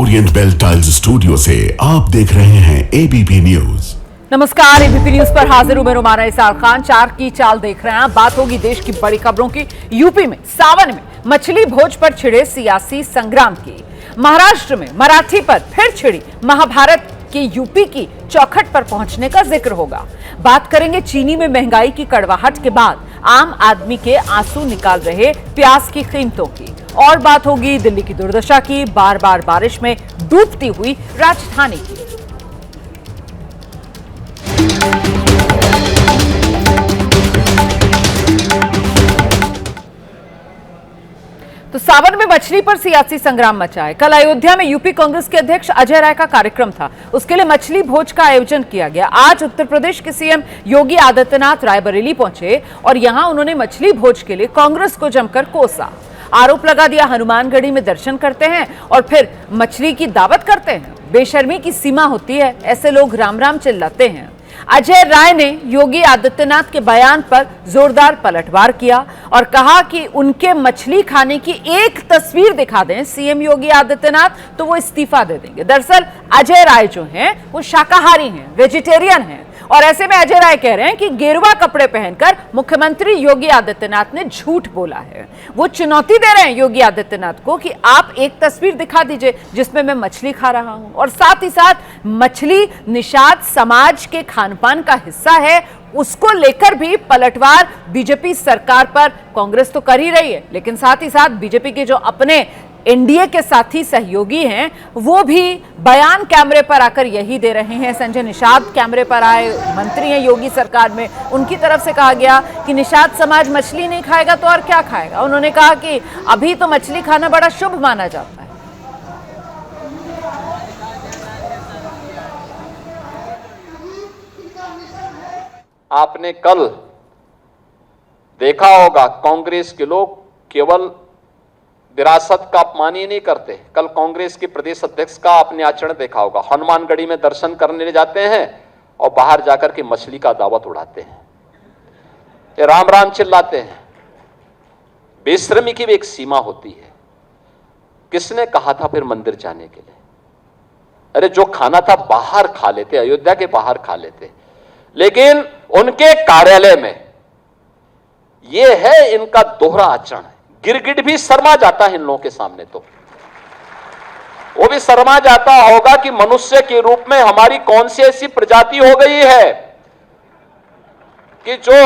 Orient bell tiles studio से आप देख रहे हैं एबीपी न्यूज। नमस्कार, एबीपी न्यूज पर हाजिर हूं मैं रुमाना इसार खान। 4 की चाल देख रहे हैं। बात होगी देश की बड़ी खबरों की। यूपी में सावन में मछली भोज पर छिड़े सियासी संग्राम की। महाराष्ट्र में मराठी पर फिर छिड़ी महाभारत की यूपी की चौखट पर पहुंचने का जिक्र होगा। बात करेंगे चीनी में महंगाई की कड़वाहट के बाद आम आदमी के आंसू निकाल रहे प्याज की कीमतों की। और बात होगी दिल्ली की दुर्दशा की, बार बार बारिश में डूबती हुई राजधानी की। तो सावन में मछली पर सियासी संग्राम मचा है। कल अयोध्या में यूपी कांग्रेस के अध्यक्ष अजय राय का कार्यक्रम था। उसके लिए मछली भोज का आयोजन किया गया। आज उत्तर प्रदेश के सीएम योगी आदित्यनाथ रायबरेली पहुंचे और यहां उन्होंने मछली भोज के लिए कांग्रेस को जमकर कोसा। आरोप लगा दिया हनुमानगढ़ी में दर्शन करते हैं और फिर मछली की दावत करते हैं। बेशर्मी की सीमा होती है, ऐसे लोग राम राम चिल्लाते हैं। अजय राय ने योगी आदित्यनाथ के बयान पर जोरदार पलटवार किया और कहा कि उनके मछली खाने की एक तस्वीर दिखा दें सीएम योगी आदित्यनाथ तो वो इस्तीफा दे देंगे। दरअसल अजय राय जो हैं वो शाकाहारी हैं, वेजिटेरियन हैं और ऐसे में अजय राय कह रहे हैं कि गेरुआ कपड़े पहनकर मुख्यमंत्री योगी आदित्यनाथ ने झूठ बोला है। वो चुनौती दे रहे हैं योगी आदित्यनाथ को कि आप एक तस्वीर दिखा दीजिए जिसमें मैं मछली खा रहा हूं। और साथ ही साथ मछली निषाद समाज के खानपान का हिस्सा है, उसको लेकर भी पलटवार बीजेपी सरकार पर कांग्रेस तो कर ही रही है, लेकिन साथ ही साथ बीजेपी के जो अपने एनडीए के साथी सहयोगी हैं वो भी बयान कैमरे पर आकर यही दे रहे हैं। संजय निषाद कैमरे पर आए, मंत्री हैं योगी सरकार में, उनकी तरफ से कहा गया कि निषाद समाज मछली नहीं खाएगा तो और क्या खाएगा। उन्होंने कहा कि अभी तो मछली खाना बड़ा शुभ माना जाता है। आपने कल देखा होगा कांग्रेस के लोग केवल विरासत का अपमान ही नहीं करते। कल कांग्रेस के प्रदेश अध्यक्ष का आपने आचरण देखा होगा। हनुमानगढ़ी में दर्शन करने जाते हैं और बाहर जाकर के मछली का दावत उड़ाते हैं, ये राम राम चिल्लाते हैं। बेशर्मी की भी एक सीमा होती है। किसने कहा था फिर मंदिर जाने के लिए? अरे जो खाना था बाहर खा लेते, अयोध्या के बाहर खा लेते, लेकिन उनके कार्यालय में यह है इनका दोहरा आचरण। गिरगिट भी शर्मा जाता है इन लोगों के सामने, तो वो भी शर्मा जाता होगा कि मनुष्य के रूप में हमारी कौन सी ऐसी प्रजाति हो गई है कि जो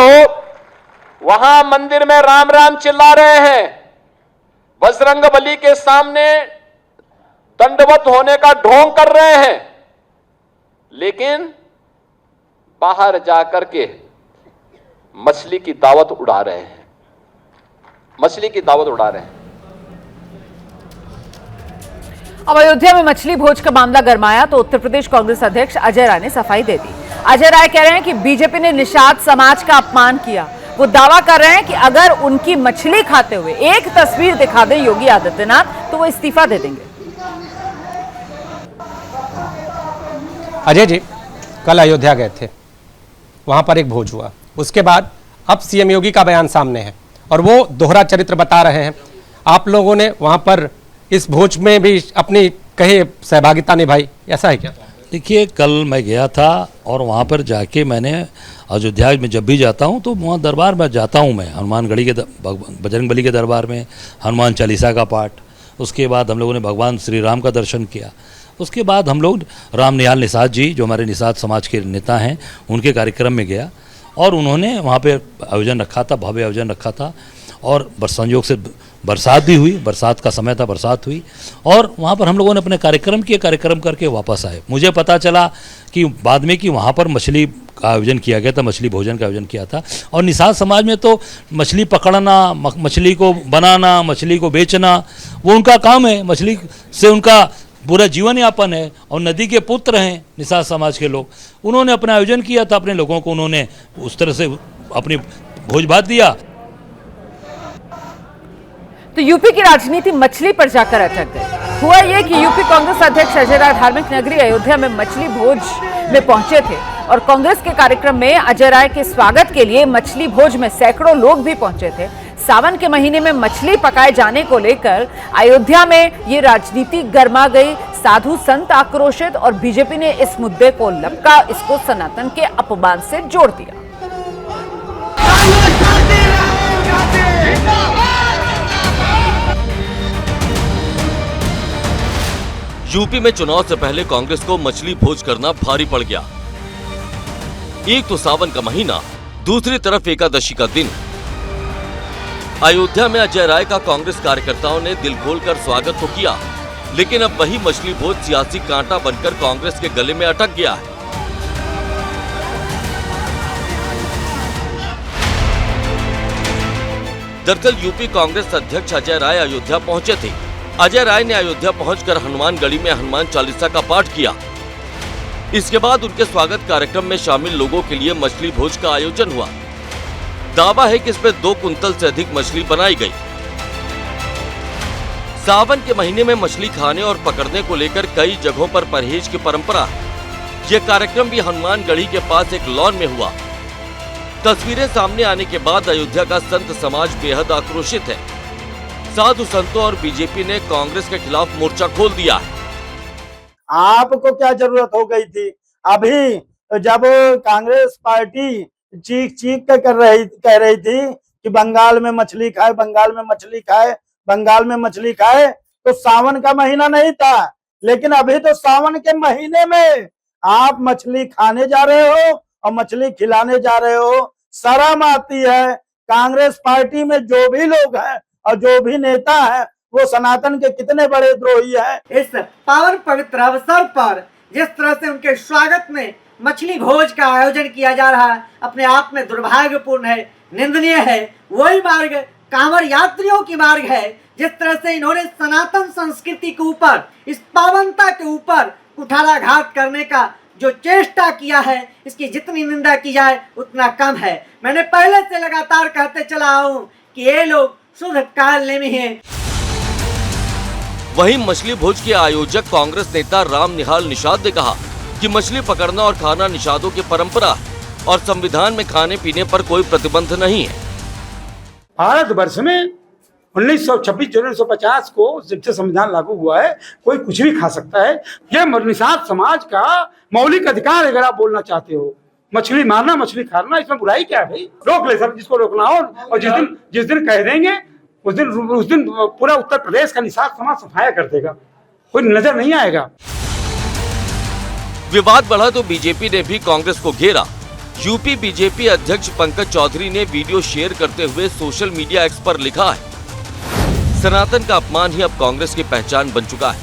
वहां मंदिर में राम राम चिल्ला रहे हैं, बजरंगबली के सामने दंडवत होने का ढोंग कर रहे हैं, लेकिन बाहर जाकर के मछली की दावत उड़ा रहे हैं, मछली की दावत उड़ा रहे हैं। अब अयोध्या में मछली भोज का मामला गरमाया तो उत्तर प्रदेश कांग्रेस अध्यक्ष अजय राय ने सफाई दे दी। अजय राय कह रहे हैं कि बीजेपी ने निषाद समाज का अपमान किया। वो दावा कर रहे हैं कि अगर उनकी मछली खाते हुए एक तस्वीर दिखा दें योगी आदित्यनाथ तो वो इस्तीफा दे देंगे। अजय जी कल अयोध्या गए थे, वहां पर एक भोज हुआ, उसके बाद अब सीएम योगी का बयान सामने है और वो दोहरा चरित्र बता रहे हैं। आप लोगों ने वहां पर इस भोज में भी अपनी कहे सहभागिता निभाई, ऐसा है क्या? देखिए, कल मैं गया था और वहाँ पर जाके मैंने अयोध्या में जब भी जाता हूँ तो वहाँ दरबार में जाता हूँ मैं, हनुमानगढ़ी के बजरंगबली के दरबार में हनुमान चालीसा का पाठ, उसके बाद हम लोगों ने भगवान श्री राम का दर्शन किया, उसके बाद हम लोग राम निहाल निषाद जी जो हमारे निषाद समाज के नेता हैं उनके कार्यक्रम में गया और उन्होंने वहाँ पे आयोजन रखा था, भव्य आयोजन रखा था और संयोग से बरसात भी हुई, बरसात का समय था, बरसात हुई और वहाँ पर हम लोगों ने अपने कार्यक्रम किए, कार्यक्रम करके वापस आए। मुझे पता चला कि बाद में कि वहाँ पर मछली का आयोजन किया गया था, मछली भोजन का आयोजन किया था और निषाद समाज में तो मछली पकड़ना, मछली को बनाना, मछली को बेचना वो उनका काम है, मछली से उनका पूरा जीवन यापन है और नदी के पुत्र हैं निषाद समाज के लोग। उन्होंने अपना आयोजन किया था, अपने लोगों को उन्होंने उस तरह से अपनी भोज भात दिया। तो यूपी की राजनीति मछली पर जाकर अटक गई। हुआ ये कि यूपी कांग्रेस अध्यक्ष अजय राय धार्मिक नगरी अयोध्या में मछली भोज में पहुंचे थे और कांग्रेस के कार्यक्रम में अजय राय के स्वागत के लिए मछली भोज में सैकड़ों लोग भी पहुंचे थे। सावन के महीने में मछली पकाए जाने को लेकर अयोध्या में ये राजनीति गर्मा गई। साधु संत आक्रोशित और बीजेपी ने इस मुद्दे को लपका, इसको सनातन के अपमान से जोड़ दिया। यूपी में चुनाव से पहले कांग्रेस को मछली भोज करना भारी पड़ गया। एक तो सावन का महीना, दूसरी तरफ एकादशी का दिन। अयोध्या में अजय राय का कांग्रेस कार्यकर्ताओं ने दिल खोलकर स्वागत तो किया, लेकिन अब वही मछली भोज सियासी कांटा बनकर कांग्रेस के गले में अटक गया है। दरअसल यूपी कांग्रेस अध्यक्ष अजय राय अयोध्या पहुंचे थे। अजय राय ने अयोध्या पहुंचकर हनुमानगढ़ी में हनुमान चालीसा का पाठ किया। इसके बाद उनके स्वागत कार्यक्रम में शामिल लोगों के लिए मछली भोज का आयोजन हुआ। दावा है कि इसमें 2 कुंतल से अधिक मछली बनाई गई। सावन के महीने में मछली खाने और पकड़ने को लेकर कई जगहों पर परहेज की परंपरा है। यह कार्यक्रम भी हनुमानगढ़ी के पास एक लॉन में हुआ। तस्वीरें सामने आने के बाद अयोध्या का संत समाज बेहद आक्रोशित है। साधु संतों और बीजेपी ने कांग्रेस के खिलाफ मोर्चा खोल दिया है। आपको क्या जरूरत हो गई थी? अभी जब कांग्रेस पार्टी चीख चीख कर कह रही थी कि बंगाल में मछली खाए, बंगाल में मछली खाए, बंगाल में मछली खाए, तो सावन का महीना नहीं था। लेकिन अभी तो सावन के महीने में आप मछली खाने जा रहे हो और मछली खिलाने जा रहे हो। शर्म आती है। कांग्रेस पार्टी में जो भी लोग हैं और जो भी नेता है वो सनातन के कितने बड़े द्रोही हैं। इस पावन पवित्र अवसर पर जिस तरह से उनके स्वागत में मछली भोज का आयोजन किया जा रहा है, अपने आप में दुर्भाग्यपूर्ण है, निंदनीय है। वही मार्ग कांवड़ यात्रियों की मार्ग है। जिस तरह से इन्होंने सनातन संस्कृति के ऊपर, इस पावनता के ऊपर कुठाराघात करने का जो चेष्टा किया है, इसकी जितनी निंदा की जाए उतना कम है। मैंने पहले से लगातार कहते चला हूं कि ये लोग शुद्ध कालनेमी हैं। वहीं मछली भोज के आयोजक कांग्रेस नेता राम निहाल निषाद ने कहा कि मछली पकड़ना और खाना निषादों की परंपरा है और संविधान में खाने पीने पर कोई प्रतिबंध नहीं है। भारतवर्ष में 1926 जनवरी 1950 को जब से संविधान लागू हुआ है, कोई कुछ भी खा सकता है। यह निषाद समाज का मौलिक अधिकार। अगर आप बोलना चाहते हो मछली मारना, मछली खाना, इसमें बुराई क्या है भाई? रोक ले सब जिसको रोकना हो। और जिस दिन कह देंगे उस दिन पूरा उत्तर प्रदेश का निषाद समाज सफाया कर देगा, कोई नजर नहीं आएगा। विवाद बढ़ा तो बीजेपी ने भी कांग्रेस को घेरा। यूपी बीजेपी अध्यक्ष पंकज चौधरी ने वीडियो शेयर करते हुए सोशल मीडिया एक्स पर लिखा है, सनातन का अपमान ही अब कांग्रेस की पहचान बन चुका है।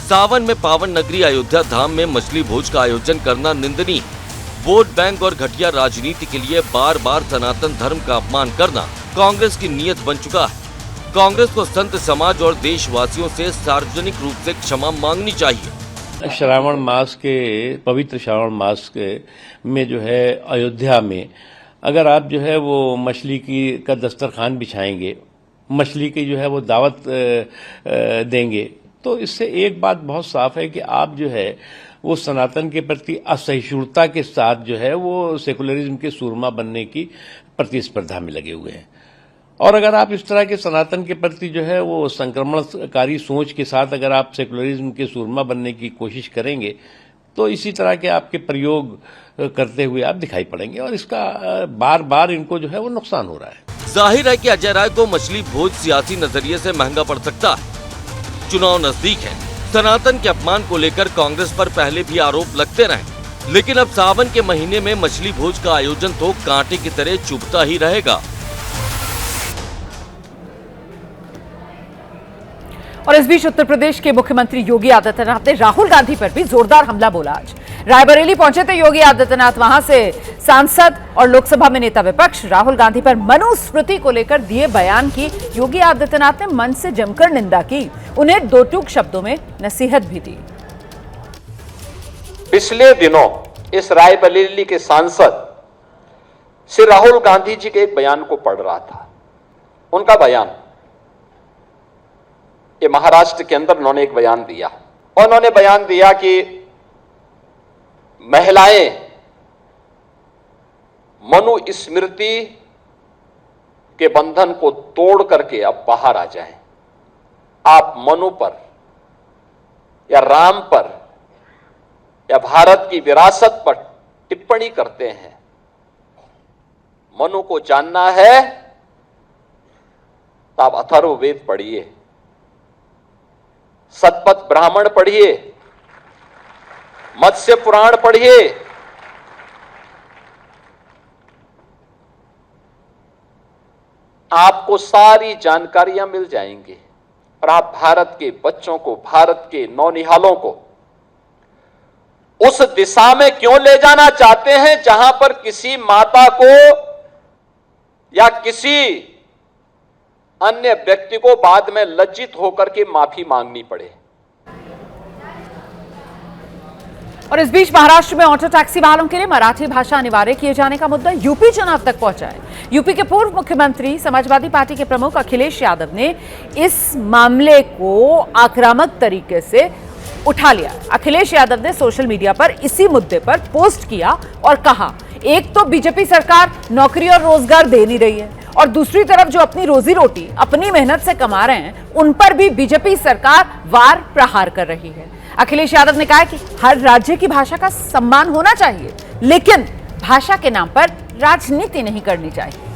सावन में पावन नगरी अयोध्या धाम में मछली भोज का आयोजन करना निंदनीय। वोट बैंक और घटिया राजनीति के लिए बार बार सनातन धर्म का अपमान करना कांग्रेस की नीयत बन चुका है। कांग्रेस को संत समाज और देशवासियों से सार्वजनिक रूप से क्षमा मांगनी चाहिए। श्रावण मास के पवित्र श्रावण मास के में जो है अयोध्या में अगर आप जो है वो मछली का दस्तरखान बिछाएंगे, मछली की जो है वो दावत देंगे, तो इससे एक बात बहुत साफ है कि आप जो है वो सनातन के प्रति असहिष्णुता के साथ जो है वो सेकुलरिज्म के सूरमा बनने की प्रतिस्पर्धा में लगे हुए हैं। और अगर आप इस तरह के सनातन के प्रति जो है वो संक्रमणकारी सोच के साथ अगर आप सेकुलरिज्म के सूरमा बनने की कोशिश करेंगे तो इसी तरह के आपके प्रयोग करते हुए आप दिखाई पड़ेंगे और इसका बार बार इनको जो है वो नुकसान हो रहा है। जाहिर है कि अजय राय को मछली भोज सियासी नजरिए से महंगा पड़ सकता है। चुनाव नजदीक है। सनातन के अपमान को लेकर कांग्रेस पर पहले भी आरोप लगते रहे, लेकिन अब सावन के महीने में मछली भोज का आयोजन तो कांटे की तरह चुभता ही रहेगा। और इस बीच उत्तर प्रदेश के मुख्यमंत्री योगी आदित्यनाथ ने राहुल गांधी पर भी जोरदार हमला बोला। आज रायबरेली पहुंचे थे योगी आदित्यनाथ। वहां से सांसद और लोकसभा में नेता विपक्ष राहुल गांधी पर मनुस्मृति को लेकर दिए बयान की योगी आदित्यनाथ ने मन से जमकर निंदा की। उन्हें दो टूक शब्दों में नसीहत भी दी। पिछले दिनों इस रायबरेली के सांसद श्री राहुल गांधी जी के एक बयान को पढ़ रहा था। उनका बयान, ये महाराष्ट्र के अंदर उन्होंने एक बयान दिया और उन्होंने बयान दिया कि महिलाएं मनुस्मृति के बंधन को तोड़ करके अब बाहर आ जाएं। आप मनु पर या राम पर या भारत की विरासत पर टिप्पणी करते हैं, मनु को जानना है तो आप अथर्ववेद पढ़िए, सतपथ ब्राह्मण पढ़िए, मत्स्य पुराण पढ़िए, आपको सारी जानकारियां मिल जाएंगी और आप भारत के बच्चों को, भारत के नौनिहालों को उस दिशा में क्यों ले जाना चाहते हैं जहां पर किसी माता को या किसी अन्य व्यक्ति को बाद में लज्जित होकर के माफी मांगनी पड़े। और इस बीच महाराष्ट्र में ऑटो टैक्सी वालों के लिए मराठी भाषा अनिवार्य किए जाने का मुद्दा यूपी चुनाव तक पहुंचा है। यूपी के पूर्व मुख्यमंत्री समाजवादी पार्टी के प्रमुख अखिलेश यादव ने इस मामले को आक्रामक तरीके से उठा लिया। अखिलेश यादव ने सोशल मीडिया पर इसी मुद्दे पर पोस्ट किया और कहा, एक तो बीजेपी सरकार नौकरी और रोजगार दे नहीं रही है और दूसरी तरफ जो अपनी रोजी रोटी अपनी मेहनत से कमा रहे हैं उन पर भी बीजेपी सरकार वार प्रहार कर रही है। अखिलेश यादव ने कहा कि हर राज्य की भाषा का सम्मान होना चाहिए, लेकिन भाषा के नाम पर राजनीति नहीं करनी चाहिए।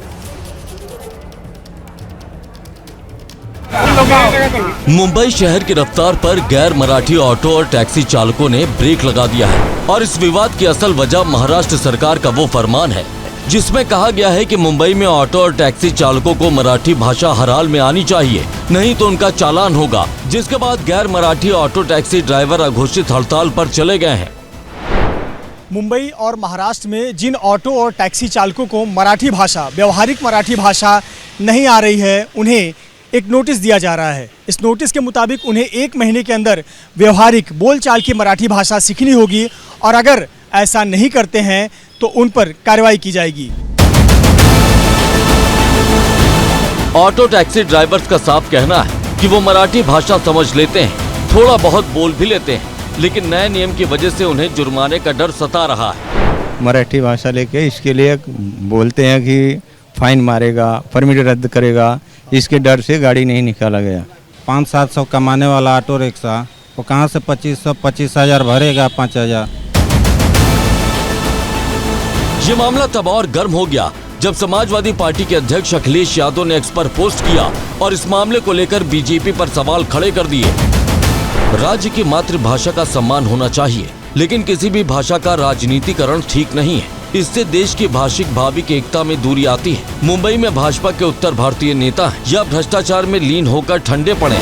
मुंबई शहर की रफ्तार पर गैर मराठी ऑटो और टैक्सी चालकों ने ब्रेक लगा दिया है और इस विवाद की असल वजह महाराष्ट्र सरकार का वो फरमान है जिसमें कहा गया है कि मुंबई में ऑटो और टैक्सी चालकों को मराठी भाषा हर हाल में आनी चाहिए, नहीं तो उनका चालान होगा। जिसके बाद गैर मराठी ऑटो टैक्सी ड्राइवर अघोषित हड़ताल पर चले गए हैं। मुंबई और महाराष्ट्र में जिन ऑटो और टैक्सी चालकों को मराठी भाषा, व्यवहारिक मराठी भाषा नहीं आ रही है, उन्हें एक नोटिस दिया जा रहा है। इस नोटिस के मुताबिक उन्हें 1 महीने के अंदर व्यवहारिक बोलचाल की मराठी भाषा सीखनी होगी और अगर ऐसा नहीं करते हैं तो उन पर कार्रवाई की जाएगी। ऑटो टैक्सी ड्राइवर्स का साफ कहना है कि वो मराठी भाषा समझ लेते हैं, थोड़ा बहुत बोल भी लेते हैं, लेकिन नए नियम की वजह से उन्हें जुर्माने का डर सता रहा है। मराठी भाषा लेके इसके लिए बोलते हैं कि फाइन मारेगा, परमिट रद्द करेगा, इसके डर से गाड़ी नहीं निकाला गया। 500-700 कमाने वाला ऑटो रिक्शा वो कहाँ से 25,000 भरेगा, 5,000। ये मामला तब और गर्म हो गया जब समाजवादी पार्टी के अध्यक्ष अखिलेश यादव ने एक्स पर पोस्ट किया और इस मामले को लेकर बीजेपी पर सवाल खड़े कर दिए। राज्य की मातृभाषा का सम्मान होना चाहिए, लेकिन किसी भी भाषा का राजनीतिकरण ठीक नहीं है। इससे देश की भाषिक भाविक एकता में दूरी आती है। मुंबई में भाजपा के उत्तर भारतीय नेता या भ्रष्टाचार में लीन होकर ठंडे पड़े।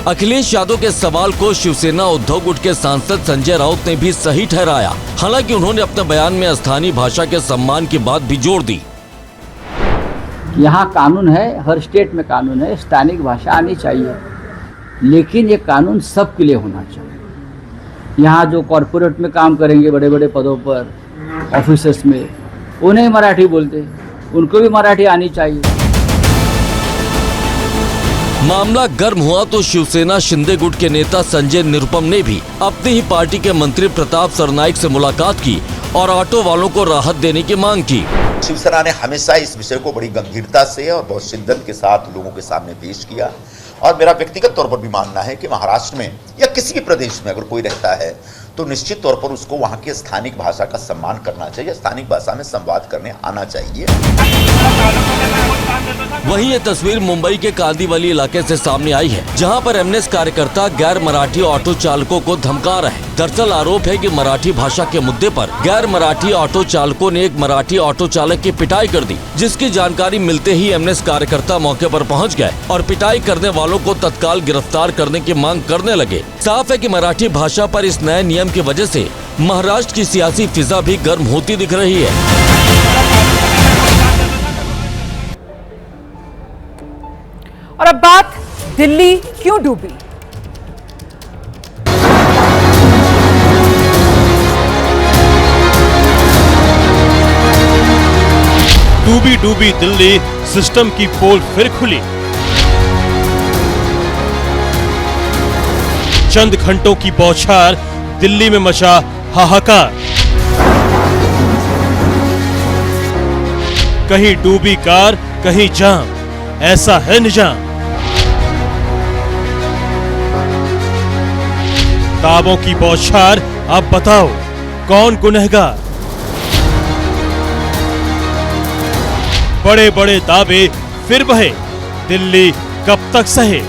अखिलेश यादव के सवाल को शिवसेना उद्धव गुट के सांसद संजय राउत ने भी सही ठहराया। हालांकि उन्होंने अपने बयान में स्थानीय भाषा के सम्मान की बात भी जोड़ दी। यहाँ कानून है, हर स्टेट में कानून है, स्थानिक भाषा आनी चाहिए, लेकिन ये कानून सबके लिए होना चाहिए। यहाँ जो कॉरपोरेट में काम करेंगे बड़े बड़े पदों पर, ऑफिसर्स में, उन्हें मराठी बोलते हैं, उनको भी मराठी आनी चाहिए। मामला गर्म हुआ तो शिवसेना शिंदे गुट के नेता संजय निरुपम ने भी अपनी ही पार्टी के मंत्री प्रताप सरनाईक से मुलाकात की और ऑटो वालों को राहत देने की मांग की। शिवसेना ने हमेशा इस विषय को बड़ी गंभीरता से और बहुत शिद्दत के साथ लोगों के सामने पेश किया और मेरा व्यक्तिगत तौर पर भी मानना है कि महाराष्ट्र में या किसी भी प्रदेश में अगर कोई रहता है तो निश्चित तौर पर उसको वहाँ की स्थानिक भाषा का सम्मान करना चाहिए, स्थानिक भाषा में संवाद करने आना चाहिए। वहीं ये तस्वीर मुंबई के कांदीवली इलाके से सामने आई है, जहां पर एमनेस कार्यकर्ता गैर मराठी ऑटो चालकों को धमका रहे हैं। दरअसल आरोप है कि मराठी भाषा के मुद्दे पर गैर मराठी ऑटो चालकों ने एक मराठी ऑटो चालक की पिटाई कर दी, जिसकी जानकारी मिलते ही एमनेस कार्यकर्ता मौके पर पहुंच गए और पिटाई करने वालों को तत्काल गिरफ्तार करने की मांग करने लगे। साफ है कि मराठी भाषा पर इस नए नियम की वजह से महाराष्ट्र की सियासी फिजा भी गर्म होती दिख रही है। और अब बात दिल्ली क्यों डूबी। डूबी डूबी दिल्ली, सिस्टम की पोल फिर खुली। चंद घंटों की बौछार, दिल्ली में मचा हाहाकार। कहीं डूबी कार, कहीं जाम, ऐसा है निजाम। दावों की बौछार। अब बताओ कौन गुनहगार? बड़े बड़े दावे फिर बहे, दिल्ली कब तक सहे?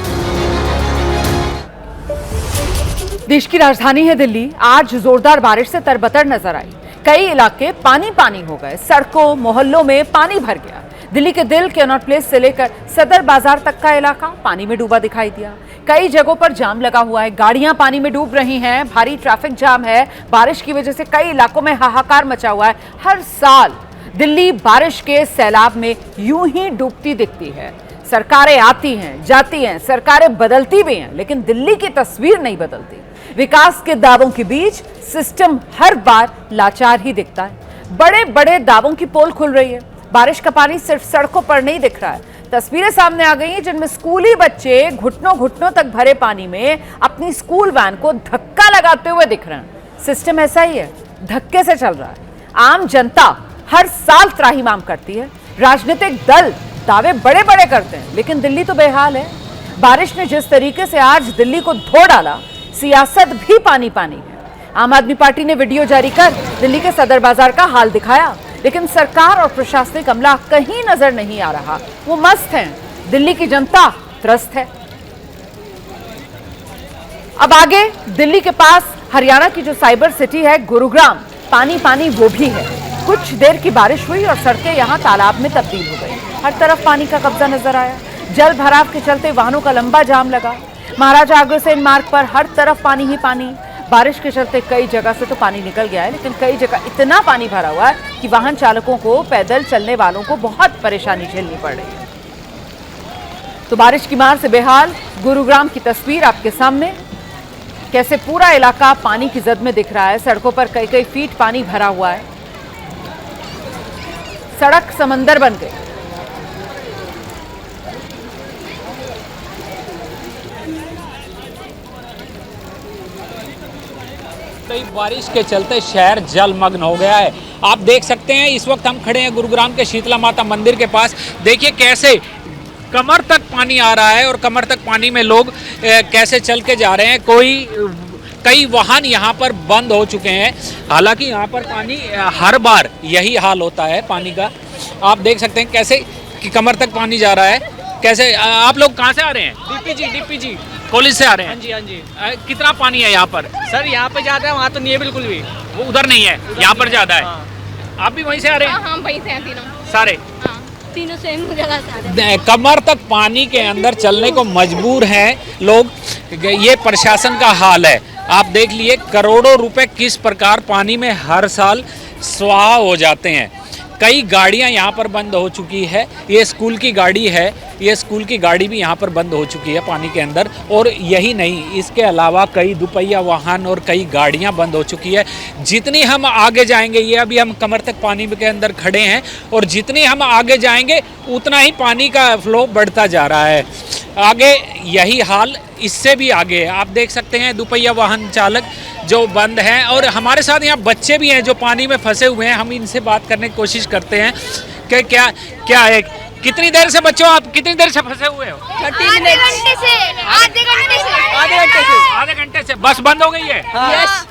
देश की राजधानी है दिल्ली। आज जोरदार बारिश से तरबतर नजर आई। कई इलाके पानी पानी हो गए, सड़कों मोहल्लों में पानी भर गया। दिल्ली के दिल कनॉट प्लेस से लेकर सदर बाजार तक का इलाका पानी में डूबा दिखाई दिया। कई जगहों पर जाम लगा हुआ है, गाड़ियां पानी में डूब रही हैं, भारी ट्रैफिक जाम है। बारिश की वजह से कई इलाकों में हाहाकार मचा हुआ है। हर साल दिल्ली बारिश के सैलाब में यूं ही डूबती दिखती है। सरकारें आती हैं, जाती हैं, सरकारें बदलती भी हैं, लेकिन दिल्ली की तस्वीर नहीं बदलती। विकास के दावों के बीच सिस्टम हर बार लाचार ही दिखता है। बड़े बड़े दावों की पोल खुल रही है। बारिश का पानी सिर्फ सड़कों पर नहीं दिख रहा है। तस्वीरें सामने आ गई हैं जिनमें स्कूली बच्चे घुटनों घुटनों तक भरे पानी में अपनी स्कूल वैन को धक्का लगाते हुए दिख रहे हैं। सिस्टम ऐसा ही है, धक्के से चल रहा है। आम जनता हर साल त्राहिमाम करती है, राजनीतिक दल दावे बड़े बड़े करते हैं, लेकिन दिल्ली तो बेहाल है। बारिश ने जिस तरीके से आज दिल्ली को धो डाला, सियासत भी पानी पानी है। आम आदमी पार्टी ने वीडियो जारी कर दिल्ली के सदर बाजार का हाल दिखाया, लेकिन सरकार और प्रशासनिक अमला कहीं नजर नहीं आ रहा। वो मस्त हैं, दिल्ली की जनता त्रस्त है। अब आगे दिल्ली के पास हरियाणा की जो साइबर सिटी है गुरुग्राम, पानी पानी वो भी है। कुछ देर की बारिश हुई और सड़कें यहां तालाब में तब्दील हो गई। हर तरफ पानी का कब्जा नजर आया। जल भराव के चलते वाहनों का लंबा जाम लगा। महाराजा अग्रसेन मार्ग पर हर तरफ पानी ही पानी। बारिश के चलते कई जगह से तो पानी निकल गया है, लेकिन कई जगह इतना पानी भरा हुआ है कि वाहन चालकों को, पैदल चलने वालों को बहुत परेशानी झेलनी पड़ रही है। तो बारिश की मार से बेहाल गुरुग्राम की तस्वीर आपके सामने, कैसे पूरा इलाका पानी की जद में दिख रहा है। सड़कों पर कई कई फीट पानी भरा हुआ है, सड़क समंदर बन गई। बारिश के चलते शहर जलमग्न हो गया है। आप देख सकते हैं इस वक्त हम खड़े हैं गुरुग्राम के शीतला माता मंदिर के पास। देखिए कैसे कमर तक पानी आ रहा है और कमर तक पानी में लोग कैसे चल के जा रहे हैं। कई वाहन यहाँ पर बंद हो चुके हैं। हालांकि यहाँ पर पानी हर बार यही हाल होता है पानी का। आप देख सकते हैं कैसे कि कमर तक पानी जा रहा है। कैसे आप लोग कहाँ से आ रहे हैं? डीपीजी कॉलेज से आ रहे हैं। हाँ जी। कितना पानी है यहाँ पर? सर यहाँ पे ज्यादा है, वहाँ तो नहीं है बिल्कुल भी। वो उधर नहीं है, यहाँ पर ज्यादा है। आप भी वहीं से आ रहे हैं? हाँ, वहीं से हैं तीनों सारे। तीनों सेम जगह से आ रहे हैं। कमर तक पानी के अंदर चलने को मजबूर हैं लोग। ये प्रशासन का हाल है। आप देख लिए करोड़ों रुपए किस प्रकार पानी में हर साल स्वाहा हो जाते हैं। कई गाड़ियां यहाँ पर बंद हो चुकी है। ये स्कूल की गाड़ी है, ये स्कूल की गाड़ी भी यहाँ पर बंद हो चुकी है पानी के अंदर। और यही नहीं, इसके अलावा कई दुपहिया वाहन और कई गाड़ियाँ बंद हो चुकी है। जितनी हम आगे जाएंगे, ये अभी हम कमर तक पानी के अंदर खड़े हैं, और जितनी हम आगे जाएंगे उतना ही पानी का फ्लो बढ़ता जा रहा है। आगे यही हाल, इससे भी आगे है। आप देख सकते हैं दुपहिया वाहन चालक जो बंद हैं, और हमारे साथ यहाँ बच्चे भी हैं जो पानी में फंसे हुए हैं। हम इनसे बात करने की कोशिश करते हैं कि क्या है। कितनी देर से बच्चों आप कितनी देर से फंसे हुए हो? 30 मिनट से। आधे घंटे से बस बंद हो गई है। यस।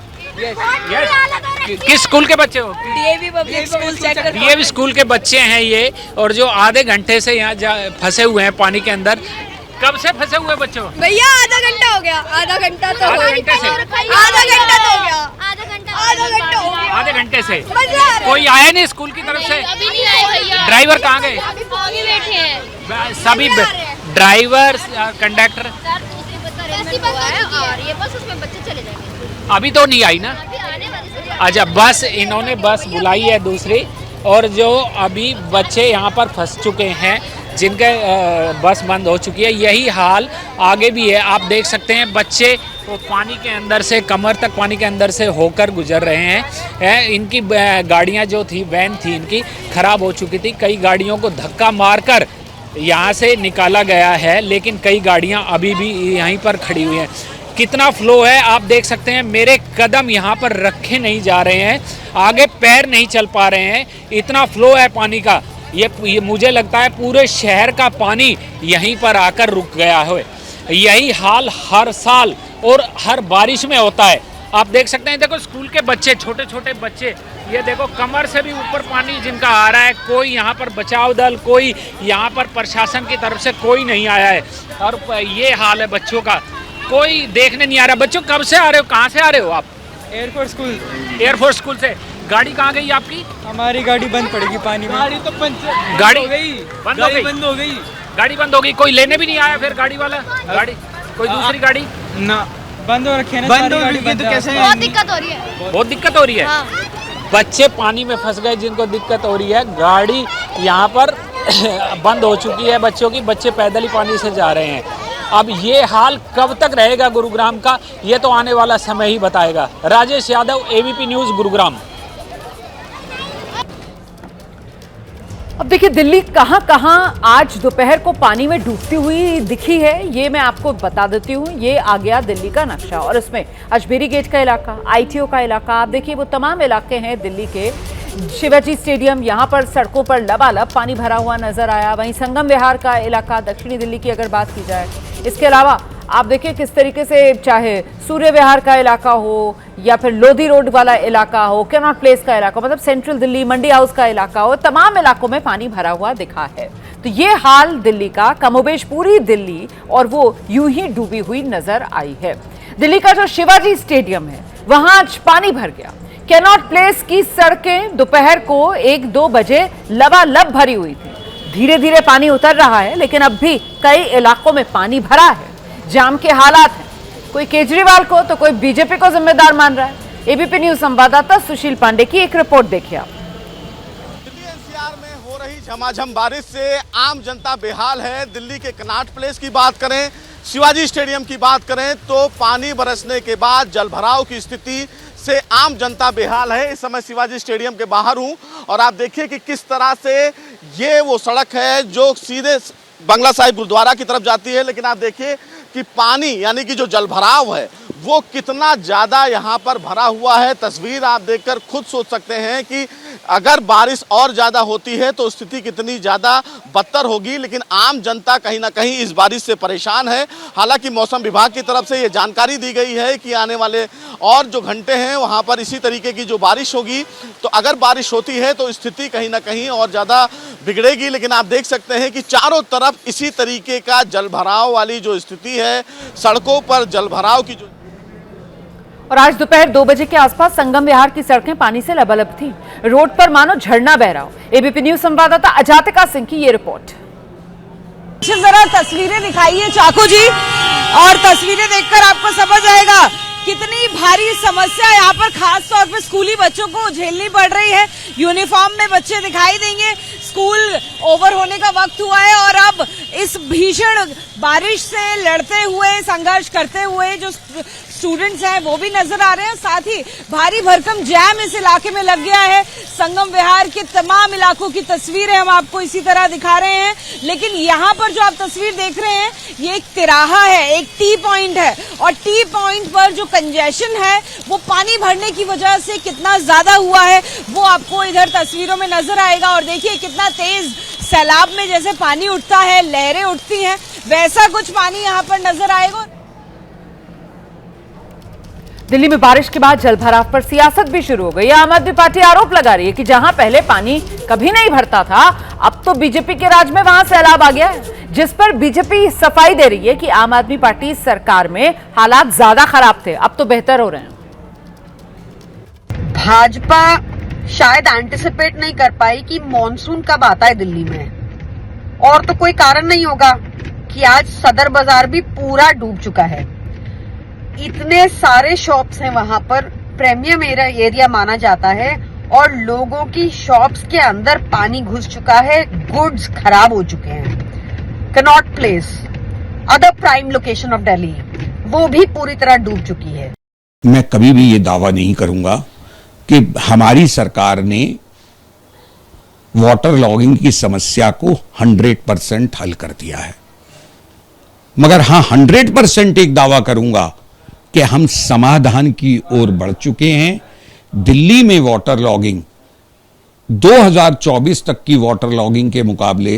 किस स्कूल के बच्चे हो? DAV public school sector. DAV school के बच्चे हैं ये, और जो आधे घंटे से यहाँ फंसे हुए हैं पानी के अंदर। कब से फंसे हुए बच्चों? भैया आधा घंटा हो गया। आधा घंटा तो आधा घंटे से। आधा घंटा तो हो गया। आधा घंटे से कोई आया नहीं स्कूल की तरफ से? अभी नहीं आए भैया। ड्राइवर कहाँ गए? अभी बैठे हैं सभी ड्राइवर, कंडक्टर। और ये बस उसमें बच्चे चले जाएंगे। अभी तो नहीं आई ना? अच्छा, बस इन्होंने बस बुलाई है दूसरी, और जो अभी बच्चे यहाँ पर फंस चुके हैं जिनके बस बंद हो चुकी है, यही हाल आगे भी है। आप देख सकते हैं बच्चे वो पानी के अंदर से, कमर तक पानी के अंदर से होकर गुजर रहे हैं। इनकी गाड़ियाँ जो थी, वैन थी इनकी, ख़राब हो चुकी थी। कई गाड़ियों को धक्का मारकर यहाँ से निकाला गया है, लेकिन कई गाड़ियाँ अभी भी यहीं पर खड़ी हुई हैं। कितना फ्लो है आप देख सकते हैं। मेरे कदम यहाँ पर रखे नहीं जा रहे हैं, आगे पैर नहीं चल पा रहे हैं, इतना फ्लो है पानी का। ये मुझे लगता है पूरे शहर का पानी यहीं पर आकर रुक गया है। यही हाल हर साल और हर बारिश में होता है। आप देख सकते हैं, देखो स्कूल के बच्चे, छोटे छोटे बच्चे, ये देखो कमर से भी ऊपर पानी जिनका आ रहा है। कोई यहाँ पर बचाव दल, कोई यहाँ पर प्रशासन की तरफ से कोई नहीं आया है और ये हाल है बच्चों का, कोई देखने नहीं आ रहा। बच्चों कब से आ रहे हो, कहाँ से आ रहे हो आप? Air force school. एयरफोर्स स्कूल से। गाड़ी कहाँ गई आपकी? हमारी गाड़ी बंद पड़ेगी पानी में। गाड़ी तो गाड़ी बंद हो गई। गाड़ी बंद हो गई, कोई लेने भी नहीं आया फिर गाड़ी वाला? गाड़ी कोई दूसरी गाड़ी ना, बंद हो रखी है ना, बंद हो रखी है तो कैसे? बहुत दिक्कत हो रही है। बहुत दिक्कत हो रही है। हाँ। बच्चे पानी में फंस गए जिनको दिक्कत हो रही है। गाड़ी यहाँ पर बंद हो चुकी है बच्चों की, बच्चे पैदल ही पानी से जा रहे हैं। अब ये हाल कब तक रहेगा गुरुग्राम का, ये तो आने वाला समय ही बताएगा। Rajesh Yadav, ABP news, Gurugram. अब देखिए दिल्ली कहां कहां आज दोपहर को पानी में डूबती हुई दिखी है, ये मैं आपको बता देती हूं। ये आ गया दिल्ली का नक्शा और इसमें अजमेरी गेट का इलाका, आईटीओ का इलाका, आप देखिए वो तमाम इलाके हैं दिल्ली के। शिवाजी स्टेडियम, यहाँ पर सड़कों पर लबालब पानी भरा हुआ नजर आया। वहीं संगम विहार का इलाका, दक्षिणी दिल्ली की अगर बात की जाए, इसके अलावा आप देखिए किस तरीके से, चाहे सूर्य विहार का इलाका हो या फिर लोधी रोड वाला इलाका हो, कैनॉट प्लेस का इलाका, मतलब सेंट्रल दिल्ली, मंडी हाउस का इलाका हो, तमाम इलाकों में पानी भरा हुआ दिखा है। तो ये हाल दिल्ली का, कमोबेश पूरी दिल्ली और वो यूं ही डूबी हुई नजर आई है। दिल्ली का जो शिवाजी स्टेडियम है वहां आज पानी भर गया। कैनॉट प्लेस की सड़कें दोपहर को 1-2 बजे लबालब भरी हुई थी। धीरे धीरे पानी उतर रहा है लेकिन अब भी कई इलाकों में पानी भरा है, जाम के हालात हैं। कोई केजरीवाल को तो कोई बीजेपी को जिम्मेदार मान रहा है। एबीपी न्यूज संवाददाता सुशील पांडे की एक रिपोर्ट देखिए आप। दिल्ली एनसीआर में हो रही झमाझम बारिश से आम जनता बेहाल है। दिल्ली के कनॉट प्लेस की बात करें, शिवाजी स्टेडियम की बात करें तो पानी बरसने के बाद जलभराव की स्थिति से आम जनता बेहाल है। इस समय शिवाजी स्टेडियम के बाहर हूं और आप देखिए कि किस तरह से ये वो सड़क है जो सीधे बंगला साहिब गुरुद्वारा की तरफ जाती है, लेकिन आप देखिए कि पानी यानी कि जो जलभराव है वो कितना ज़्यादा यहाँ पर भरा हुआ है। तस्वीर आप देखकर खुद सोच सकते हैं कि अगर बारिश और ज़्यादा होती है तो स्थिति कितनी ज़्यादा बदतर होगी। लेकिन आम जनता कहीं ना कहीं इस बारिश से परेशान है। हालांकि मौसम विभाग की तरफ से ये जानकारी दी गई है कि आने वाले और जो घंटे हैं वहाँ पर इसी तरीके की जो बारिश होगी, तो अगर बारिश होती है तो स्थिति कहीं ना कहीं और ज़्यादा बिगड़ेगी। लेकिन आप देख सकते हैं कि चारों तरफ इसी तरीके का जलभराव वाली जो स्थिति है, सड़कों पर जलभराव की जो। और आज दोपहर 2 बजे के आसपास संगम विहार की सड़कें पानी से लबालब थी। रोड पर मानो झरना बह रहा हो। एबीपी न्यूज संवाददाता अजातिका सिंह की ये रिपोर्ट। जरा तस्वीरें दिखाइए चाकू जी, और तस्वीरें देखकर आपको समझ आएगा कितनी भारी समस्या यहाँ पर खास तौर पे स्कूली बच्चों को झेलनी पड़ रही है। यूनिफॉर्म में बच्चे दिखाई देंगे। स्कूल ओवर होने का वक्त हुआ है और अब इस भीषण बारिश से लड़ते हुए, संघर्ष करते हुए जो स्टूडेंट्स हैं वो भी नजर आ रहे हैं। साथ ही भारी भरकम जैम इस इलाके में लग गया है। संगम विहार के तमाम इलाकों की तस्वीरें हम आपको इसी तरह दिखा रहे हैं। लेकिन यहाँ पर जो आप तस्वीर देख रहे हैं ये एक तिराहा है, एक टी पॉइंट है, और टी पॉइंट पर जो कंजेशन है वो पानी भरने की वजह से कितना ज्यादा हुआ है वो आपको इधर तस्वीरों में नजर आएगा। और देखिए कितना तेज सैलाब में जैसे पानी उठता है, लहरें उठती हैं, वैसा कुछ पानी यहाँ पर नजर आएगा। दिल्ली में बारिश के बाद जलभराव पर सियासत भी शुरू हो गई। आम आदमी पार्टी आरोप लगा रही है कि जहां पहले पानी कभी नहीं भरता था, अब तो बीजेपी के राज में वहां सैलाब आ गया है, जिस पर बीजेपी सफाई दे रही है कि आम आदमी पार्टी सरकार में हालात ज्यादा खराब थे, अब तो बेहतर हो रहे हैं। भाजपा शायद एंटिसिपेट नहीं कर पाई कि मॉनसून कब आता है दिल्ली में, और तो कोई कारण नहीं होगा कि आज सदर बाजार भी पूरा डूब चुका है। इतने सारे शॉप्स हैं वहां पर, प्रीमियम एरिया माना जाता है, और लोगों की शॉप्स के अंदर पानी घुस चुका है, गुड्स खराब हो चुके हैं। Connaught place, other prime location of Delhi, वो भी पूरी तरह डूब चुकी है। मैं कभी भी ये दावा नहीं करूंगा कि हमारी सरकार ने वाटर लॉगिंग की समस्या को 100% हल कर दिया है, मगर हां 100% एक दावा करूंगा कि हम समाधान की ओर बढ़ चुके हैं। दिल्ली में वाटर लॉगिंग 2024 तक की वाटर लॉगिंग के मुकाबले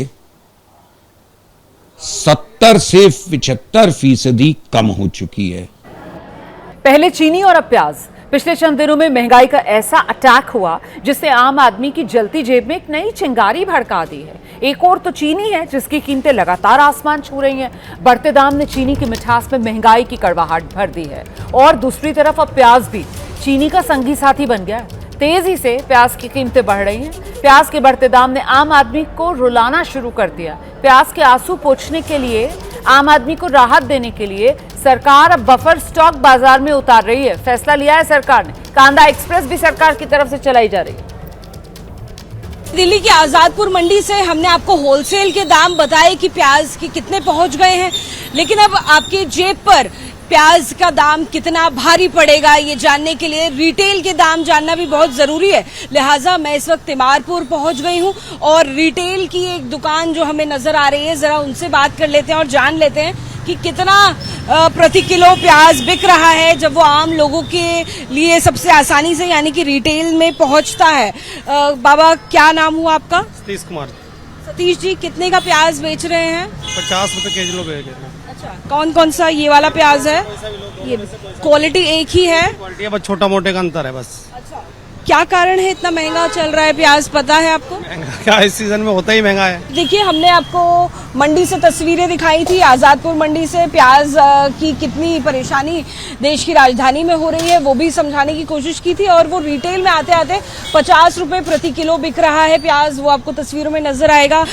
70 से 75% कम हो चुकी है। पहले चीनी और अब प्याज। पिछले चंद दिनों में महंगाई का ऐसा अटैक हुआ जिससे आम आदमी की जलती जेब में एक नई चिंगारी भड़का दी है। एक और तो चीनी है जिसकी कीमतें लगातार आसमान छू रही हैं। बढ़ते दाम ने चीनी की मिठास में महंगाई की कड़वाहट भर दी है और दूसरी तरफ अब प्याज भी चीनी का संगी साथी बन गया। तेजी से प्याज की कीमतें बढ़ रही हैं। प्याज के बढ़ते दाम ने आम आदमी को रुलाना शुरू कर दिया। प्याज के आंसू पोंछने के लिए, आम आदमी को राहत देने के लिए सरकार अब बफर स्टॉक बाजार में उतार रही है। फैसला लिया है सरकार ने। कांदा एक्सप्रेस भी सरकार की तरफ से चलाई जा रही है। दिल्ली की आजादपुर मंडी से हमने आपको होलसेल के दाम बताए कि प्याज के कितने पहुंच गए हैं, लेकिन अब आपके जेब पर प्याज का दाम कितना भारी पड़ेगा ये जानने के लिए रिटेल के दाम जानना भी बहुत जरूरी है। लिहाजा मैं इस वक्त तिमारपुर पहुंच गई हूं और रिटेल की एक दुकान जो हमें नजर आ रही है, जरा उनसे बात कर लेते हैं और जान लेते हैं कि कितना प्रति किलो प्याज बिक रहा है जब वो आम लोगों के लिए सबसे आसानी से यानी कि रिटेल में पहुंचता है। बाबा क्या नाम हुआ आपका? सतीश कुमार। सतीश जी, कितने का प्याज बेच रहे हैं? 50 रुपए के किलो बेच रहे हैं। अच्छा, कौन कौन सा ये वाला प्याज है? ये क्वालिटी एक ही है? क्वालिटी है, बस छोटा मोटे का अंतर है बस। अच्छा, क्या कारण है इतना महंगा चल रहा है प्याज, पता है आपको? क्या इस सीजन में होता ही महंगा है। देखिए, हमने आपको मंडी से तस्वीरें दिखाई थी, आजादपुर मंडी से प्याज की कितनी परेशानी देश की राजधानी में हो रही है वो भी समझाने की कोशिश की थी और वो रिटेल में आते आते 50 रुपए प्रति किलो बिक रहा है प्याज, वो आपको तस्वीरों में नजर आएगा।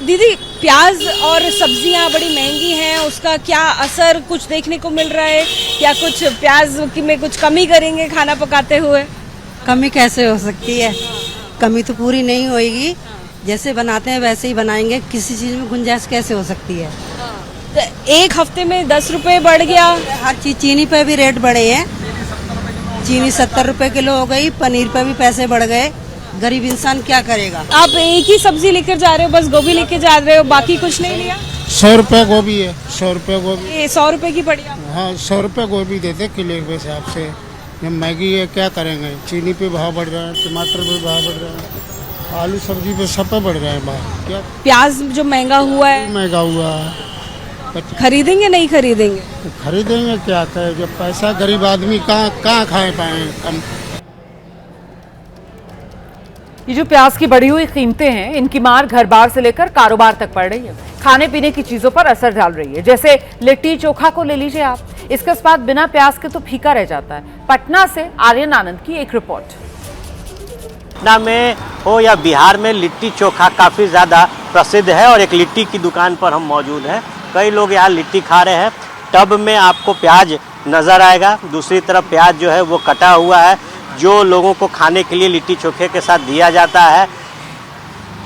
दीदी, प्याज और सब्जियां बड़ी महंगी हैं, उसका क्या असर कुछ देखने को मिल रहा है? क्या कुछ प्याज में कुछ कमी करेंगे खाना पकाते हुए? कमी कैसे हो सकती है? कमी तो पूरी नहीं होएगी, जैसे बनाते हैं वैसे ही बनाएंगे, किसी चीज में गुंजाइश कैसे हो सकती है? तो एक हफ्ते में 10 रुपए बढ़ गया। हर चीज, चीनी पे भी रेट बढ़े हैं, चीनी 70 रुपए किलो हो गई, पनीर पे भी पैसे बढ़ गए, गरीब इंसान क्या करेगा? आप एक ही सब्जी लेकर जा रहे हो, बस गोभी लेकर जा रहे हो, बाकी कुछ नहीं लिया? 100 रुपए गोभी है, 100 रुपए गोभी। ये 100 रुपए की पड़ी? हाँ, 100 रुपए गोभी देते किलो के हिसाब से। जब मैगी है क्या करेंगे? चीनी पे भाव बढ़ रहा है, टमाटर पे भाव बढ़ रहा है, आलू सब्जी पे सब पे बढ़ रहे हैं भाव। क्या प्याज जो महंगा हुआ है? महंगा हुआ है। खरीदेंगे नहीं खरीदेंगे? खरीदेंगे क्या करें, जब पैसा गरीब आदमी कहाँ खाए पाए कम। ये जो प्याज की बढ़ी हुई कीमतें हैं, इनकी मार घर बार से लेकर कारोबार तक पड़ रही है। खाने पीने की चीजों पर असर डाल रही है। जैसे लिट्टी चोखा को ले लीजिए आप, इसका स्वाद बिना प्याज के तो फीका रह जाता है। पटना से आर्यन आनंद की एक रिपोर्ट। पटना में हो या बिहार में लिट्टी चोखा काफ़ी ज़्यादा प्रसिद्ध है और एक लिट्टी की दुकान पर हम मौजूद हैं। कई लोग यहाँ लिट्टी खा रहे हैं। टब में आपको प्याज नज़र आएगा, दूसरी तरफ प्याज जो है वो कटा हुआ है, जो लोगों को खाने के लिए लिट्टी चोखे के साथ दिया जाता है।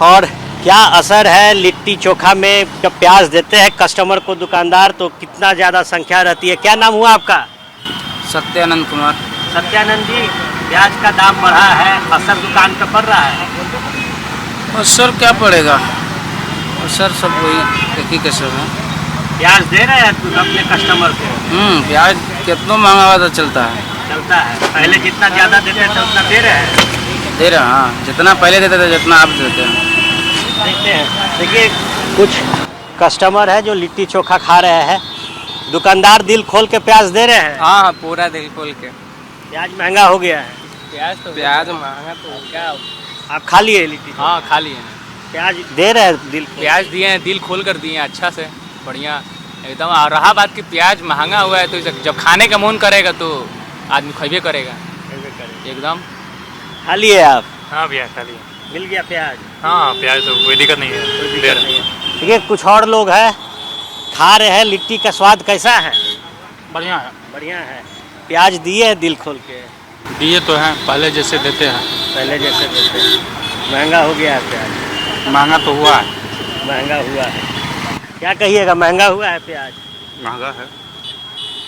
और क्या असर है लिट्टी चोखा में जब प्याज देते हैं कस्टमर को दुकानदार, तो कितना ज़्यादा संख्या रहती है? क्या नाम हुआ आपका? सत्यानंद कुमार। सत्यानंद जी, प्याज का दाम बढ़ा है, असर दुकान पर पड़ रहा है? असर क्या पड़ेगा, असर सब वही एक ही कसर है। प्याज दे रहे हैं अपने कस्टमर को? प्याज कितना महंगा हुआ चलता है? चलता है। पहले जितना ज़्यादा देते थे उतना दे रहे हैं? दे रहे हैं, हाँ, जितना पहले देते थे जितना आप देते हैं। देखते हैं। देखिए, कुछ कस्टमर है जो लिट्टी चोखा खा रहे हैं, दुकानदार दिल खोल के प्याज दे रहे हैं? हाँ, पूरा दिल खोल के। प्याज महंगा हो गया है? प्याज महंगा तो क्या, आप खा लिए लिट्टी? हाँ, खा लिए। प्याज दे रहे हैं दिल? प्याज दिए हैं, दिल खोल कर दिए हैं, अच्छा से बढ़िया एकदम। और रहा बात कि प्याज महंगा हुआ है तो जब खाने का मन करेगा तो आदमी खइबे करेगा एकदम। खा लिए आप? हाँ भैया, खा लिए। मिल गया प्याज? हाँ, प्याज तो कोई दिक्कत नहीं है, दे रहे हैं। देखिए, कुछ और लोग हैं खा रहे हैं, लिट्टी का स्वाद कैसा है? बढ़िया है। बढ़िया है। प्याज दिए हैं दिल खोल के? दिए तो हैं, पहले जैसे देते हैं। पहले जैसे देते हैं। महंगा हो गया है प्याज? महंगा तो हुआ है। महंगा हुआ है। क्या कहिएगा, महंगा हुआ है प्याज? महंगा है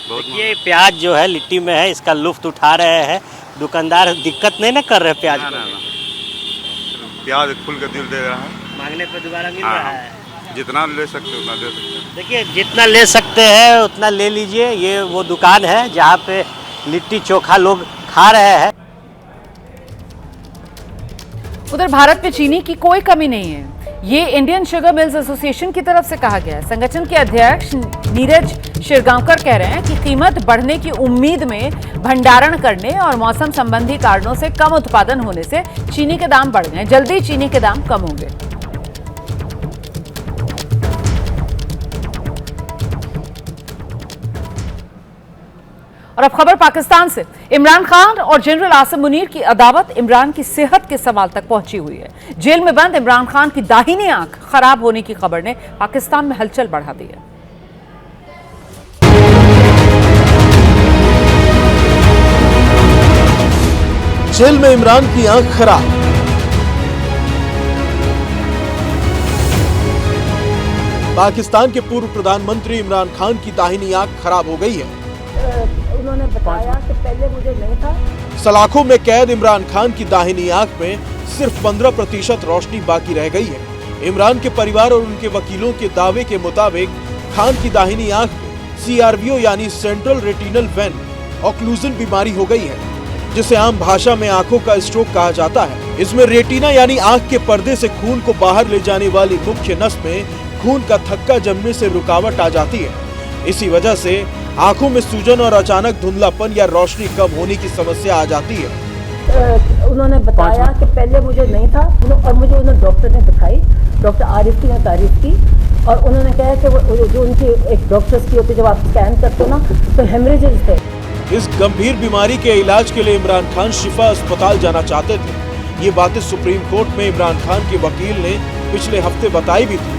बहुत। ये प्याज जो है लिट्टी में है, इसका लुफ्त उठा रहे हैं दुकानदार। दिक्कत नहीं ना कर रहे प्याज को? प्याज खुल के दिल दे रहा है, मांगने पे दोबारा मिल रहा है। जितना ले सकते उतना दे सकते हैं। देखिए, जितना ले सकते हैं उतना ले लीजिए। ये वो दुकान है जहाँ पे लिट्टी चोखा लोग खा रहे हैं। उधर भारत में चीनी की कोई कमी नहीं है। ये इंडियन शुगर मिल्स एसोसिएशन की तरफ से कहा गया है। संगठन के अध्यक्ष नीरज शिरगांवकर कह रहे हैं कि कीमत बढ़ने की उम्मीद में भंडारण करने और मौसम संबंधी कारणों से कम उत्पादन होने से चीनी के दाम बढ़ गए। जल्दी चीनी के दाम कम होंगे। और अब खबर पाकिस्तान से। इमरान खान और जनरल आसिम मुनीर की अदावत इमरान की सेहत के सवाल तक पहुंची हुई है। जेल में बंद इमरान खान की दाहिनी आंख खराब होने की खबर ने पाकिस्तान में हलचल बढ़ा दी है। जेल में इमरान की आंख खराब। पाकिस्तान के पूर्व प्रधानमंत्री इमरान खान की दाहिनी आंख खराब हो गई है। उन्होंने बताया कि पहले मुझे नहीं था। सलाखों में कैद इमरान खान की दाहिनी आंख में सिर्फ 15% रोशनी बाकी रह गई है। इमरान के परिवार और उनके वकीलों के दावे के मुताबिक खान की दाहिनी आंख में CRVO यानी सेंट्रल रेटिनल वेन ऑक्लूजन बीमारी हो गई है, जिसे आम भाषा में आंखों का स्ट्रोक कहा जाता है। इसमें रेटिना यानी आंख के पर्दे से खून को बाहर ले जाने वाली मुख्य नस में खून का थक्का जमने से रुकावट आ जाती है। इसी वजह से आंखों में सूजन और अचानक धुंधलापन या रोशनी कम होने की समस्या आ जाती है। उन्होंने बताया कि पहले मुझे नहीं था और मुझे उन्होंने डॉक्टर ने दिखाई, डॉक्टर आरिफ ने तारीफ की और उन्होंने कहा कि वो जो उनकी एक डॉक्टर्स की होती जब आप स्कैन करते हो ना तो हेमरेजेस थे। इस गंभीर बीमारी के इलाज के लिए इमरान खान शिफा अस्पताल जाना चाहते थे। ये बातें सुप्रीम कोर्ट में इमरान खान के वकील ने पिछले हफ्ते बताई भी थी।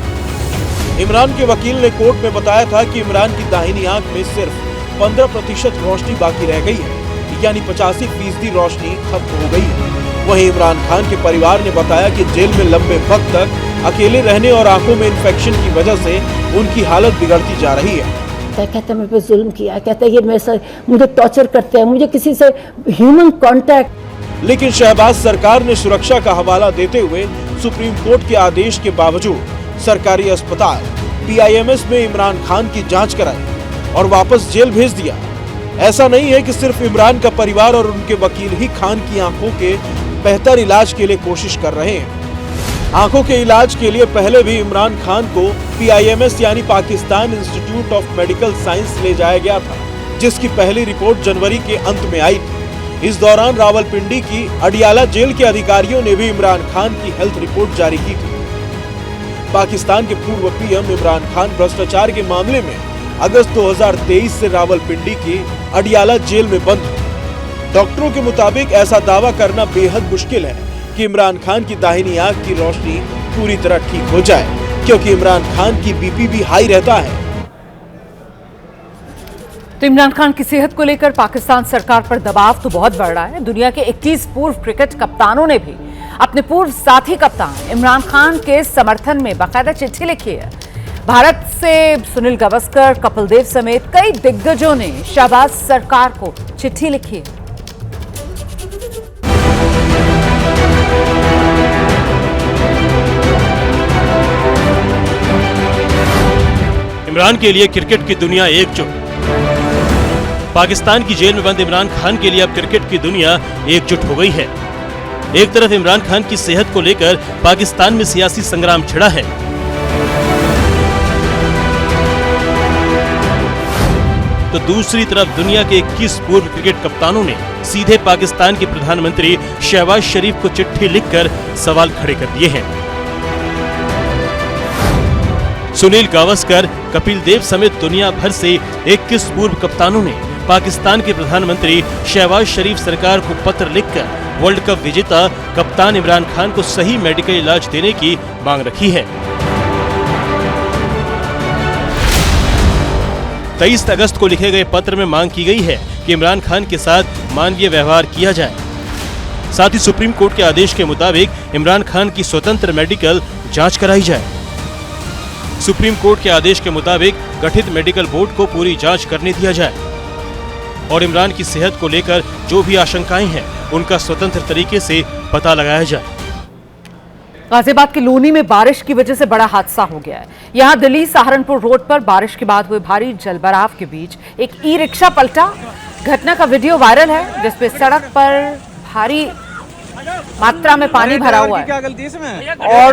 इमरान के वकील ने कोर्ट में बताया था कि इमरान की दाहिनी आंख में सिर्फ 15% रोशनी बाकी रह गई है, यानी 85% रोशनी खत्म हो गई है। वहीं इमरान खान के परिवार ने बताया कि जेल में लंबे वक्त तक अकेले रहने और आंखों में इन्फेक्शन की वजह से उनकी हालत बिगड़ती जा रही है। कहते मेरे पे जुल्म किया, कहते ये मेरे से मुझे टॉर्चर करते हैं, मुझे किसी से ह्यूमन कांटेक्ट। लेकिन शहबाज सरकार ने सुरक्षा का हवाला देते हुए सुप्रीम कोर्ट के आदेश के बावजूद सरकारी अस्पताल PIMS में इमरान खान की जांच कराई और वापस जेल भेज दिया। ऐसा नहीं है कि सिर्फ इमरान का परिवार और उनके वकील ही खान की आंखों के बेहतर इलाज के लिए कोशिश कर रहे हैं। आंखों के इलाज के लिए पहले भी इमरान खान को PIMS यानी Pakistan institute of medical science ले जाया गया था, जिसकी पहली रिपोर्ट जनवरी के अंत में आई थी। इस दौरान रावलपिंडी की अडियाला जेल के अधिकारियों ने भी इमरान खान की हेल्थ रिपोर्ट जारी की थी। पाकिस्तान के पूर्व PM इमरान खान भ्रष्टाचार के मामले में अगस्त 2023 से रावलपिंडी की अडियाला जेल में बंद है। डॉक्टरों के मुताबिक ऐसा दावा करना बेहद मुश्किल है कि इमरान खान की दाहिनी आंख की रोशनी पूरी तरह ठीक हो जाए, क्योंकि इमरान खान की BP भी हाई रहता है। तो इमरान खान की सेहत को लेकर पाकिस्तान सरकार पर दबाव तो बहुत बढ़ रहा है। दुनिया के 21 पूर्व क्रिकेट कप्तानों ने भी अपने पूर्व साथी कप्तान इमरान खान के समर्थन में बाकायदा चिट्ठी लिखी है। भारत से सुनील गावस्कर, कपिल देव समेत कई दिग्गजों ने शहबाज सरकार को चिट्ठी लिखी है। इमरान के लिए क्रिकेट की दुनिया एकजुट। पाकिस्तान की जेल में बंद इमरान खान के लिए अब क्रिकेट की दुनिया एकजुट हो गई है। एक तरफ इमरान खान की सेहत को लेकर पाकिस्तान में सियासी संग्राम छिड़ा है, तो दूसरी तरफ दुनिया के 21 पूर्व क्रिकेट कप्तानों ने सीधे पाकिस्तान के प्रधानमंत्री शहबाज शरीफ को चिट्ठी लिखकर सवाल खड़े कर दिए हैं। सुनील गावस्कर, कपिल देव समेत दुनिया भर से 21 पूर्व कप्तानों ने पाकिस्तान के प्रधानमंत्री शहबाज शरीफ सरकार को पत्र लिखकर वर्ल्ड कप विजेता कप्तान इमरान खान को सही मेडिकल इलाज देने की मांग रखी है। 23 अगस्त को लिखे गए पत्र में मांग की गई है कि इमरान खान के साथ मानवीय व्यवहार किया जाए। साथ ही सुप्रीम कोर्ट के आदेश के मुताबिक इमरान खान की स्वतंत्र मेडिकल जांच कराई जाए। सुप्रीम कोर्ट के आदेश के मुताबिक गठित मेडिकल बोर्ड को पूरी जांच करने दिया जाए और इमरान की सेहत को लेकर जो भी आशंकाएं हैं उनका स्वतंत्र तरीके से पता लगाया जाए। गाजियाबाद के लोनी में बारिश की वजह से बड़ा हादसा हो गया है। यहां दिल्ली सहारनपुर रोड पर बारिश के बाद हुए भारी जलभराव के बीच एक ई-रिक्शा पलटा। घटना का वीडियो वायरल है, जिसपे सड़क पर भारी मात्रा में पानी भरा हुआ है और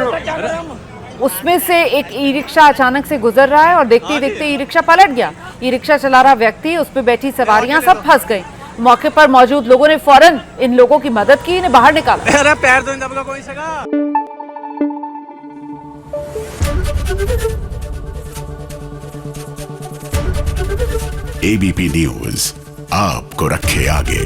उसमें से एक ई रिक्शा अचानक से गुजर रहा है और देखते ही देखते ई रिक्शा पलट गया। ई रिक्शा चला रहा व्यक्ति, उस पर बैठी सवारियां सब फंस गई। मौके पर मौजूद लोगों ने फौरन इन लोगों की मदद की, इन्हें बाहर निकाला। अरे पैर तो दबा कोई सका। एबीपी न्यूज आपको रखे आगे।